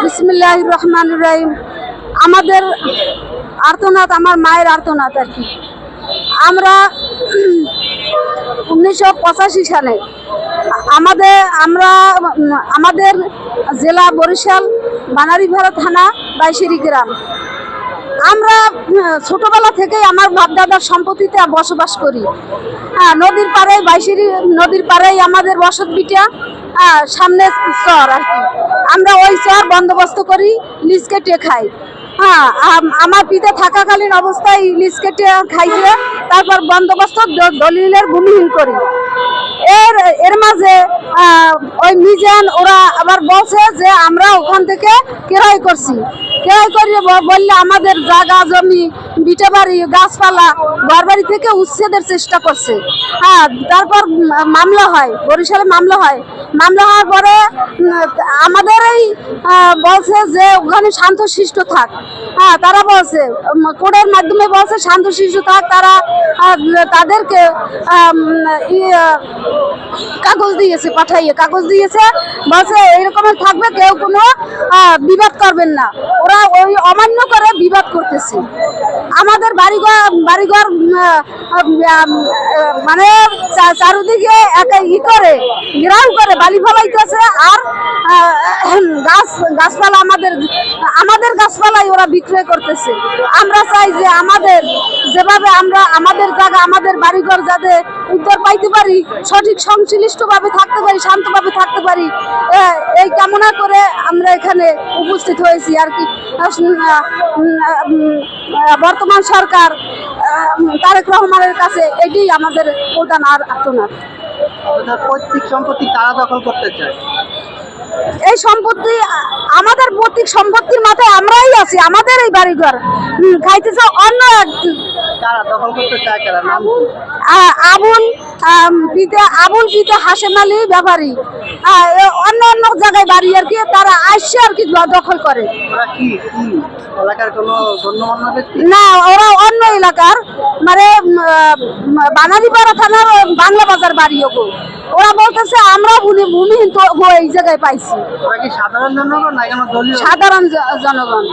বিসমিল্লাহির রহমানির রহিম। আমাদের আর্তনাদ আমার মায়ের আর্তনাদ আর কি। আমরা 1985 সালে আমাদের জেলা বরিশাল বানারীপাড়া থানা বাইশেরি গ্রাম। আমরা ছোটবেলা থেকেই আমার বাপদাদার সম্পত্তিতে বসবাস করি। নদীর পাড়ে বাইশেরি নদীর পাড়েই আমাদের বসত বিটা, সামনে চর আর কি। আমরা ওই চর বন্দোবস্ত করি, লিজ কেটে খাই। আমার পিতা থাকাকালীন অবস্থায় লিজ কেটে খাইছে, তারপর বন্দোবস্ত দলিলের ভূমিহীন করি। এর মাঝে ওই মিজান ওরা আবার বলছে যে আমরা ওখান থেকে ক্রয় করছি। ক্রয় করে বললে আমাদের জায়গা জমি বিটা বাড়ি গাছপালা ঘরবাড়ি থেকে উচ্ছেদের চেষ্টা করছে। তারপর মামলা হয়, বরিশালে মামলা হয়। মামলা হওয়ার পরে আমাদেরই বলছে যে ওখানে শান্তশিষ্ট থাক। তারা বলছে কোর্টের মাধ্যমে বলছে শান্তশিষ্ট থাক। তারা তাদেরকে কাগজ দিয়েছে, কাগজ দিয়েছে, বলছে এরকমের থাকবে, কেউ কোনো বিবাদ করবেন না। ওরা ওই অমান্য করে বিবাদ করতেছে। আমাদের বাড়িঘর মানে চারদিকে করে ঘেরাও করে বালি ফলাইতেছে। আর গাছপালা আমাদের গাছপালাই ওরা বিক্রয় করতেছে। আমরা চাই যে আমাদের যেভাবে আমরা আমাদের জায়গা আমাদের বাড়িঘর যাতে উদ্ধার পাইতে পারি, সঠিক সংশ্লিষ্টভাবে থাকতে পারি, শান্তভাবে থাকতে পারি, এই কামনা করে আমরা এখানে উপস্থিত হয়েছি আর কি। বর্তমান সরকার তারেক রহমানের কাছে এটাই আমাদের প্রধান আর্তনাদ। পৈতৃক সম্পত্তি কারা দখল করতে চায়? এই সম্পত্তি আমাদের পৈতৃক সম্পত্তির মাথায় আমরাই আছি। আমাদের এই বাড়িঘর খাইতেছে অন্য কারা দখল করতে চায়? কারা? নাম আবুল পিতা হাশেম আলী ব্যাপারী, অন্য অন্য জায়গায় বাড়ি আর কি। তারা আসছে আর কি দখল করে। ওরা কি এলাকার কোনো গণ্যমান্য ব্যক্তি না, ওরা অন্য এলাকার, মানে বানারীপাড়া থানার বাংলা বাজার বাড়ি। ওরা বলতেছে আমরা ভূমিহীন তো এই জায়গায় পাইছি। ওরা কি সাধারণ জনগণ না কেন দলীয়? সাধারণ জনগণ।